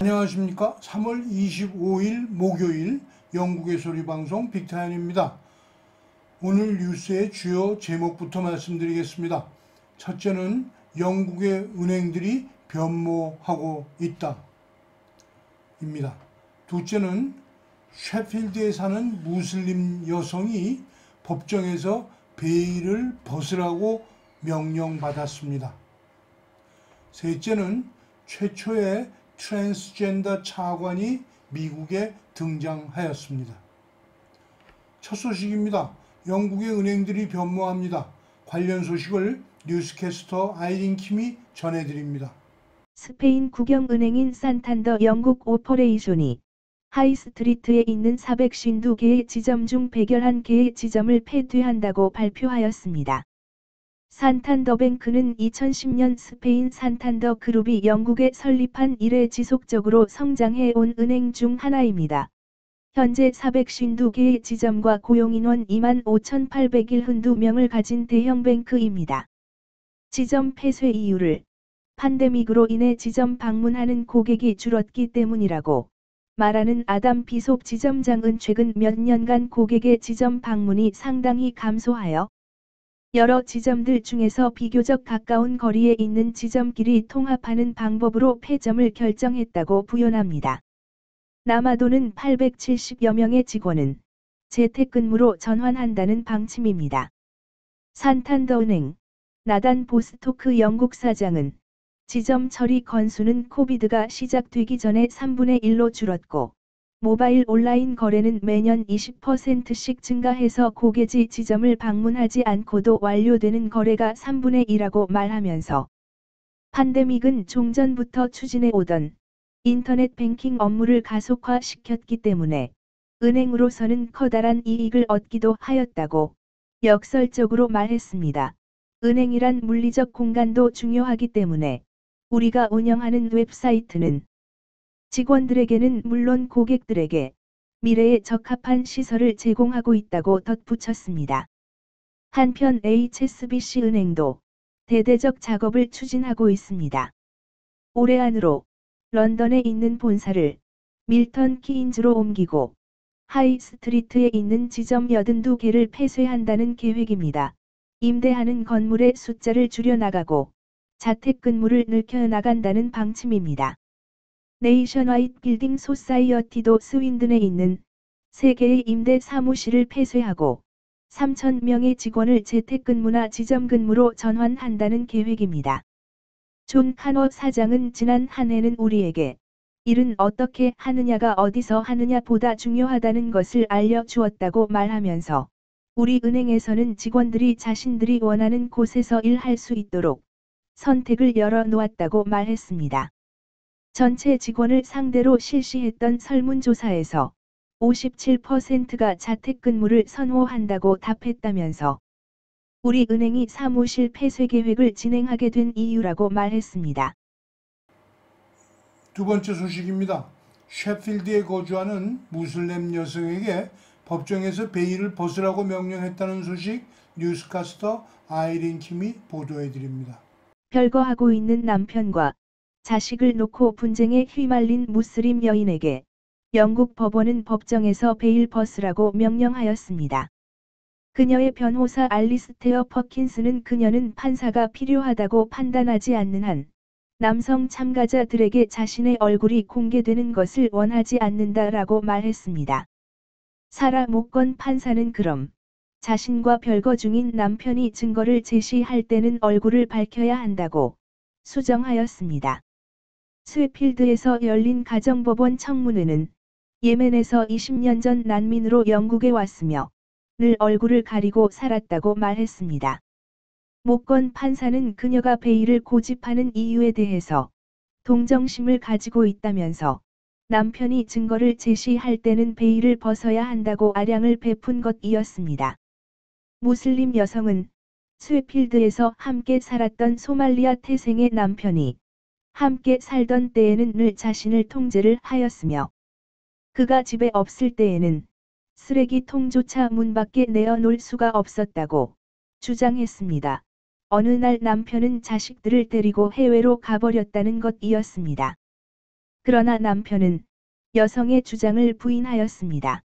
안녕하십니까. 3월 25일 목요일 영국의 소리방송 빅타임입니다. 오늘 뉴스의 주요 제목부터 말씀드리겠습니다. 첫째는 영국의 은행들이 변모하고 있다 입니다. 둘째는 셰필드에 사는 무슬림 여성이 법정에서 베일을 벗으라고 명령받았습니다. 셋째는 최초의 트랜스젠더 차관이 미국에 등장하였습니다. 첫 소식입니다. 영국의 은행들이 변모합니다. 관련 소식을 뉴스캐스터 아이린 킴이 전해드립니다. 스페인 국영은행인 산탄더 영국 오퍼레이션이 하이스트리트에 있는 452개의 지점 중 111개의 지점을 폐쇄한다고 발표하였습니다. 산탄더뱅크는 2010년 스페인 산탄더 그룹이 영국에 설립한 이래 지속적으로 성장해 온 은행 중 하나입니다. 현재 452개의 지점과 고용인원 25,872명을 가진 대형 뱅크입니다. 지점 폐쇄 이유를 팬데믹으로 인해 지점 방문하는 고객이 줄었기 때문이라고 말하는 아담 비숍 지점장은 최근 몇 년간 고객의 지점 방문이 상당히 감소하여 여러 지점들 중에서 비교적 가까운 거리에 있는 지점끼리 통합하는 방법으로 폐점을 결정했다고 부연합니다. 남아도는 870여 명의 직원은 재택근무로 전환한다는 방침입니다. 산탄더은행 나단 보스토크 영국 사장은 지점 처리 건수는 코비드가 시작되기 전에 3분의 1로 줄었고 모바일 온라인 거래는 매년 20%씩 증가해서 고객이 지점을 방문하지 않고도 완료되는 거래가 3분의 1이라고 말하면서 팬데믹은 종전부터 추진해 오던 인터넷 뱅킹 업무를 가속화시켰기 때문에 은행으로서는 커다란 이익을 얻기도 하였다고 역설적으로 말했습니다. 은행이란 물리적 공간도 중요하기 때문에 우리가 운영하는 웹사이트는 직원들에게는 물론 고객들에게 미래에 적합한 시설을 제공하고 있다고 덧붙였습니다. 한편 HSBC 은행도 대대적 작업을 추진하고 있습니다. 올해 안으로 런던에 있는 본사를 밀턴 키인즈로 옮기고 하이스트리트에 있는 지점 82개를 폐쇄한다는 계획입니다. 임대하는 건물의 숫자를 줄여나가고 자택근무를 늘려나간다는 방침입니다. 네이션와이드 빌딩 소사이어티도 스윈든에 있는 3개의 임대 사무실을 폐쇄하고 3,000명의 직원을 재택근무나 지점근무로 전환한다는 계획입니다. 존 카너 사장은 지난 한 해는 우리에게 일은 어떻게 하느냐가 어디서 하느냐 보다 중요하다는 것을 알려주었다고 말하면서 우리 은행에서는 직원들이 자신들이 원하는 곳에서 일할 수 있도록 선택을 열어놓았다고 말했습니다. 전체 직원을 상대로 실시했던 설문조사에서 57%가 자택근무를 선호한다고 답했다면서 우리 은행이 사무실 폐쇄 계획을 진행하게 된 이유라고 말했습니다. 두 번째 소식입니다. 셰필드에 거주하는 무슬림 여성에게 법정에서 베일을 벗으라고 명령했다는 소식 뉴스캐스터 아이린 킴이 보도해드립니다. 별거하고 있는 남편과 자식을 놓고 분쟁에 휘말린 무슬림 여인에게 영국 법원은 법정에서 베일 벗으라고 명령하였습니다. 그녀의 변호사 알리스테어 퍼킨스는 그녀는 판사가 필요하다고 판단하지 않는 한 남성 참가자들에게 자신의 얼굴이 공개되는 것을 원하지 않는다라고 말했습니다. 사라 모건 판사는 그럼 자신과 별거 중인 남편이 증거를 제시할 때는 얼굴을 밝혀야 한다고 수정하였습니다. 스웨필드에서 열린 가정법원 청문회는 예멘에서 20년 전 난민으로 영국에 왔으며 늘 얼굴을 가리고 살았다고 말했습니다. 모건 판사는 그녀가 베일을 고집하는 이유에 대해서 동정심을 가지고 있다면서 남편이 증거를 제시할 때는 베일을 벗어야 한다고 아량을 베푼 것이었습니다. 무슬림 여성은 스웨필드에서 함께 살았던 소말리아 태생의 남편이 함께 살던 때에는 늘 자신을 통제를 하였으며 그가 집에 없을 때에는 쓰레기통조차 문 밖에 내어놓을 수가 없었다고 주장했습니다. 어느 날 남편은 자식들을 데리고 해외로 가버렸다는 것이었습니다. 그러나 남편은 여성의 주장을 부인하였습니다.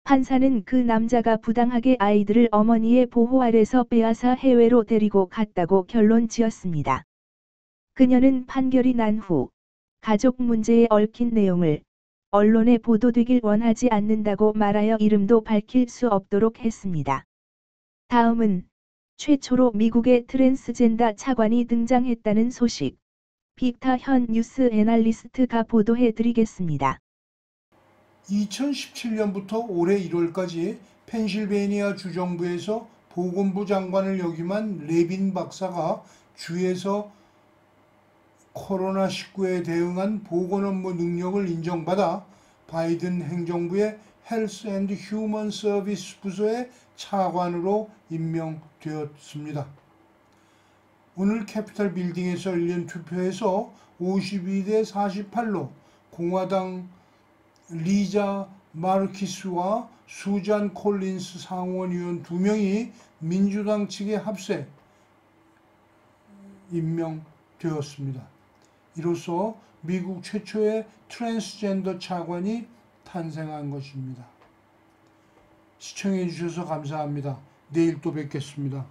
판사는 그 남자가 부당하게 아이들을 어머니의 보호 아래서 빼앗아 해외로 데리고 갔다고 결론 지었습니다. 그녀는 판결이 난 후 가족 문제에 얽힌 내용을 언론에 보도되길 원하지 않는다고 말하여 이름도 밝힐 수 없도록 했습니다. 다음은 최초로 미국의 트랜스젠더 차관이 등장했다는 소식. 빅터 현 뉴스 애널리스트가 보도해 드리겠습니다. 2017년부터 올해 1월까지 펜실베이니아 주정부에서 보건부 장관을 역임한 레빈 박사가 주에서 코로나19에 대응한 보건 업무 능력을 인정받아 바이든 행정부의 헬스 앤드 휴먼 서비스 부서의 차관으로 임명되었습니다. 오늘 캐피털 빌딩에서 열린 투표에서 52대 48로 공화당 리자 마르키스와 수잔 콜린스 상원의원 2명이 민주당 측에 합세 임명되었습니다. 이로써 미국 최초의 트랜스젠더 차관이 탄생한 것입니다. 시청해 주셔서 감사합니다. 내일 또 뵙겠습니다.